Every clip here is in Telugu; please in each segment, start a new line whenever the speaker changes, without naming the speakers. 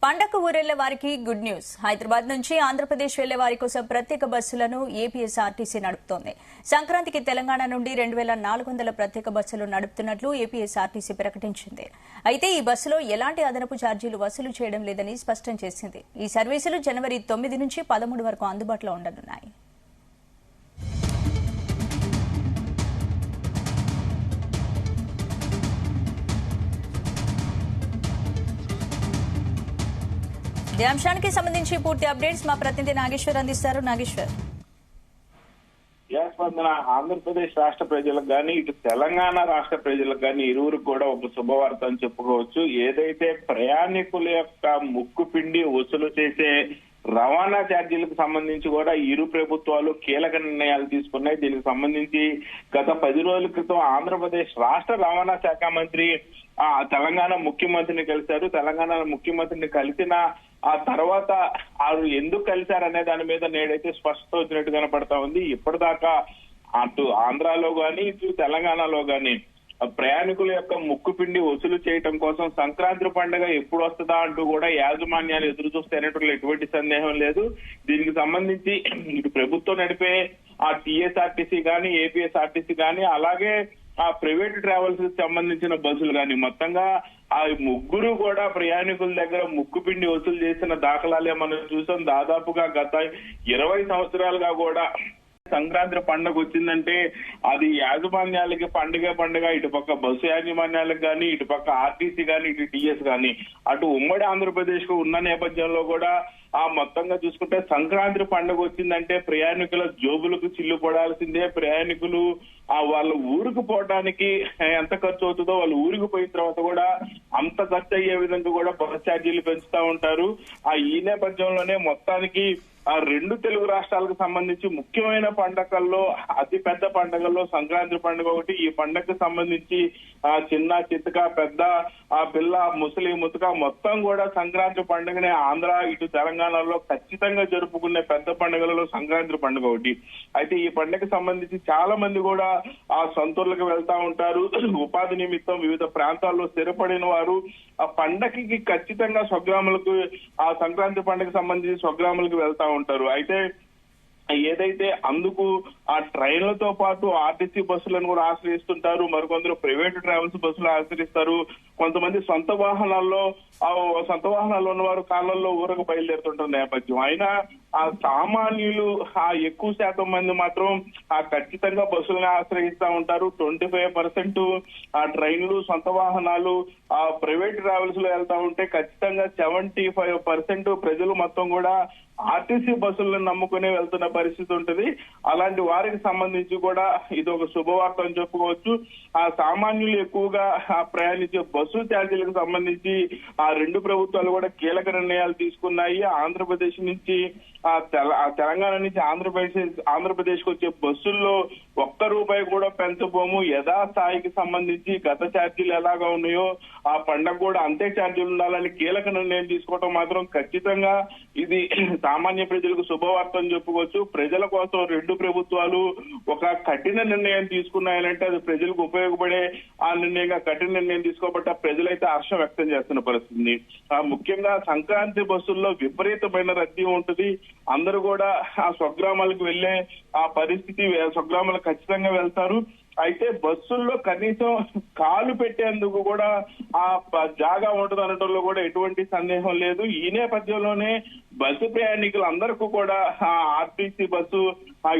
పండగకు ఊరెళ్లే వారికి గుడ్ న్యూస్. హైదరాబాద్ నుంచి ఆంధ్రప్రదేశ్ వెళ్లే వారి కోసం ప్రత్యేక బస్సులను ఏపీఎస్ఆర్టీసీ నడుపుతోంది. సంక్రాంతికి తెలంగాణ నుండి 2400 ప్రత్యేక బస్సులు నడుపుతున్నట్లు ఏపీఎస్ఆర్టీసీ ప్రకటించింది. అయితే ఈ బస్సులో ఎలాంటి అదనపు ఛార్జీలు వసూలు చేయడం లేదని స్పష్టం చేసింది. ఈ సర్వీసులు జనవరి 9 నుంచి 13 వరకు అందుబాటులో ఉండనున్నాయి. ఈ అంశానికి సంబంధించి పూర్తి అప్డేట్స్ మా ప్రతినిధి నాగేశ్వర్ అందిస్తారు. నాగేశ్వర్,
స్పందన ఆంధ్రప్రదేశ్ రాష్ట్ర ప్రజలకు కానీ ఇటు తెలంగాణ రాష్ట్ర ప్రజలకు కానీ ఇరువురికి కూడా ఒక శుభవార్త అని చెప్పుకోవచ్చు. ఏదైతే ప్రయాణికుల యొక్క ముక్కు పిండి వసూలు చేసే రవాణా ఛార్జీలకు సంబంధించి కూడా ఇరు ప్రభుత్వాలు కీలక నిర్ణయాలు తీసుకున్నాయి. దీనికి సంబంధించి గత 10 రోజుల క్రితం ఆంధ్రప్రదేశ్ రాష్ట్ర రవాణా శాఖ మంత్రి తెలంగాణ ముఖ్యమంత్రిని కలిశారు. తెలంగాణ ముఖ్యమంత్రిని కలిసిన ఆ తర్వాత వారు ఎందుకు కలిశారనే దాని మీద నేడైతే స్పష్టత వచ్చినట్టు కనపడతా ఉంది. ఇప్పటిదాకా అటు ఆంధ్రాలో గాని ఇటు తెలంగాణలో గాని ప్రయాణికుల యొక్క ముక్కు పిండి వసూలు చేయటం కోసం సంక్రాంతి పండుగ ఎప్పుడు వస్తుందా అంటూ కూడా యాజమాన్యాలు ఎదురు చూస్తున్నట్లు ఎటువంటి సందేహం లేదు. దీనికి సంబంధించి ఇటు ప్రభుత్వం నడిపే ఆ టీఎస్ఆర్టీసీ గాని ఏపీఎస్ఆర్టీసీ గాని అలాగే ఆ ప్రైవేట్ ట్రావెల్స్ కి సంబంధించిన బస్సులు కానీ మొత్తంగా ఆ ముగ్గురు కూడా ప్రయాణికుల దగ్గర ముక్కు పిండి వసూలు చేసిన దాఖలాలే మనం చూసాం. దాదాపుగా గత 20 సంవత్సరాలుగా కూడా సంక్రాంతి పండుగ వచ్చిందంటే అది యాజమాన్యాలకి పండుగ ఇటుపక్క బస్సు యాజమాన్యాలకు కానీ ఇటుపక్క ఆర్టీసీ కానీ ఇటు టీఎస్ కానీ అటు ఉమ్మడి ఆంధ్రప్రదేశ్ కు ఉన్న నేపథ్యంలో కూడా ఆ మొత్తంగా చూసుకుంటే సంక్రాంతి పండుగ వచ్చిందంటే ప్రయాణికుల జోబులకు చిల్లు పడాల్సిందే. ప్రయాణికులు వాళ్ళ ఊరికి పోవడానికి ఎంత ఖర్చు అవుతుందో వాళ్ళ ఊరికి పోయిన తర్వాత కూడా అంత ఖర్చు అయ్యే విధంగా కూడా బస్ ఛార్జీలు పెంచుతా ఉంటారు. ఈ నేపథ్యంలోనే మొత్తానికి ఆ 2 తెలుగు రాష్ట్రాలకు సంబంధించి ముఖ్యమైన పండుగల్లో అతి పెద్ద పండుగల్లో సంక్రాంతి పండుగ ఒకటి. ఈ పండుగకు సంబంధించి చిన్న చిత్తక పెద్ద పిల్ల ముసలి ముతక మొత్తం కూడా సంక్రాంతి పండుగనే ఆంధ్ర ఇటు తెలంగాణలో ఖచ్చితంగా జరుపుకునే పెద్ద పండుగలలో సంక్రాంతి పండుగ ఒకటి. అయితే ఈ పండుగకు సంబంధించి చాలా మంది కూడా ఆ సొంతూర్లకు వెళ్తా ఉంటారు. ఉపాధి నిమిత్తం వివిధ ప్రాంతాల్లో స్థిరపడిన వారు ఆ పండగకి ఖచ్చితంగా స్వగ్రాములకు ఆ సంక్రాంతి పండుగకు సంబంధించి స్వగ్రాములకు వెళ్తా ఉంటారు. అయితే ఏదైతే అందుకు ఆ ట్రైన్లతో పాటు ఆర్టీసీ బస్సులను కూడా ఆశ్రయిస్తుంటారు. మరికొందరు ప్రైవేట్ ట్రావెల్స్ బస్సులు ఆశ్రయిస్తారు. కొంతమంది సొంత వాహనాల్లో ఉన్నవారు కాళ్ళల్లో ఊరకు బయలుదేరుతుంటారు నేపథ్యం. అయినా ఆ సామాన్యులు ఎక్కువ శాతం మంది మాత్రం ఖచ్చితంగా బస్సులను ఆశ్రయిస్తా ఉంటారు. 25% ఆ ట్రైన్లు సొంత వాహనాలు ప్రైవేట్ ట్రావెల్స్ లో వెళ్తా ఉంటే ఖచ్చితంగా 75% ప్రజలు మొత్తం కూడా ఆర్టీసీ బస్సులను నమ్ముకునే వెళ్తున్న పరిస్థితి ఉంటుంది. అలాంటి వారికి సంబంధించి కూడా ఇది ఒక శుభవార్త అని చెప్పుకోవచ్చు. ఆ సామాన్యులు ఎక్కువగా ప్రయాణించే బస్సు ఛార్జీలకు సంబంధించి ఆ 2 ప్రభుత్వాలు కూడా కీలక నిర్ణయాలు తీసుకున్నాయి. ఆంధ్రప్రదేశ్ నుంచి తెలంగాణ నుంచి ఆంధ్రప్రదేశ్ కు వచ్చే బస్సుల్లో ₹1 కూడా పెంచబోము. యథాస్థాయికి సంబంధించి గత ఛార్జీలు ఎలాగా ఉన్నాయో ఆ పండగ కూడా అంతే ఛార్జీలు ఉండాలని కీలక నిర్ణయం తీసుకోవడం మాత్రం ఖచ్చితంగా ఇది సామాన్య ప్రజలకు శుభవార్త అని చెప్పుకోవచ్చు. ప్రజల కోసం 2 ప్రభుత్వాలు ఒక కఠిన నిర్ణయం తీసుకున్నాయనంటే అది ప్రజలకు ఉపయోగపడే ఆ నిర్ణయంగా కఠిన నిర్ణయం తీసుకోబట్ట ప్రజలైతే హర్షం వ్యక్తం చేస్తున్న పరిస్థితి. ముఖ్యంగా సంక్రాంతి బస్సుల్లో విపరీతమైన రద్దీ ఉంటుంది. అందరూ కూడా ఆ స్వగ్రామాలకు వెళ్లే ఆ పరిస్థితి స్వగ్రామాలకు ఖచ్చితంగా వెళ్తారు. అయితే బస్సుల్లో కనీసం కాలు పెట్టేందుకు కూడా ఆ జాగా ఉంటుంది అనడంలో కూడా ఎటువంటి సందేహం లేదు. ఈ నేపథ్యంలోనే బస్సు ప్రయాణికులందరికీ కూడా ఆర్టీసీ బస్సు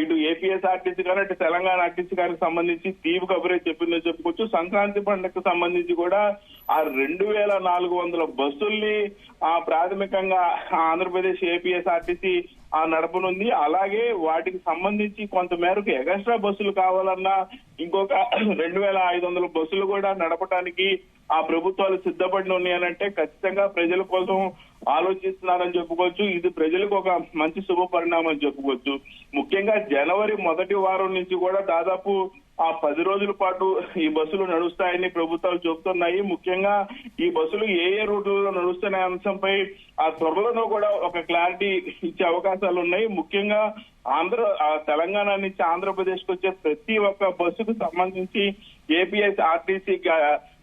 ఇటు ఏపీఎస్ఆర్టీసీ కానీ అటు తెలంగాణ ఆర్టీసీ గారికి సంబంధించి తీపి కబురే చెప్పిందని చెప్పుకోవచ్చు. సంక్రాంతి పండుగకు సంబంధించి కూడా ఆ 2400 బస్సుల్ని ప్రాథమికంగా ఆంధ్రప్రదేశ్ ఏపీఎస్ఆర్టీసీ నడపనుంది. అలాగే వాటికి సంబంధించి కొంతమేరకు ఎక్స్ట్రా బస్సులు కావాలన్నా ఇంకొక 2500 బస్సులు కూడా నడపడానికి ఆ ప్రభుత్వాలు సిద్ధపడి ఉన్నాయనంటే ఖచ్చితంగా ప్రజల కోసం ఆలోచిస్తున్నారని చెప్పుకోవచ్చు. ఇది ప్రజలకు ఒక మంచి శుభ పరిణామం చెప్పుకోవచ్చు. ముఖ్యంగా జనవరి మొదటి వారం నుంచి కూడా దాదాపు ఆ 10 రోజుల పాటు ఈ బస్సులు నడుస్తాయని ప్రభుత్వాలు చెబుతున్నాయి. ముఖ్యంగా ఈ బస్సులు ఏ రూట్లలో నడుస్తున్న అంశంపై ఆ త్వరలో కూడా ఒక క్లారిటీ ఇచ్చే అవకాశాలు ఉన్నాయి. ముఖ్యంగా తెలంగాణ నుంచి ఆంధ్రప్రదేశ్ కు వచ్చే ప్రతి ఒక్క బస్సుకు సంబంధించి ఏపీఎస్ఆర్టీసీ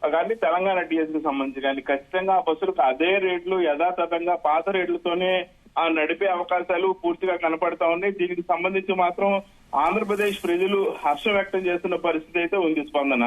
కానీ తెలంగాణ టీఎస్ కి సంబంధించి కానీ ఖచ్చితంగా ఆ బస్సులకు అదే రేట్లు యథాతథంగా పాత రేట్లతోనే నడిపే అవకాశాలు పూర్తిగా కనపడతా ఉన్నాయి. దీనికి సంబంధించి మాత్రం ఆంధ్రప్రదేశ్ ప్రజలు హర్షం వ్యక్తం చేస్తున్న పరిస్థితి అయితే ఉంది. స్పందన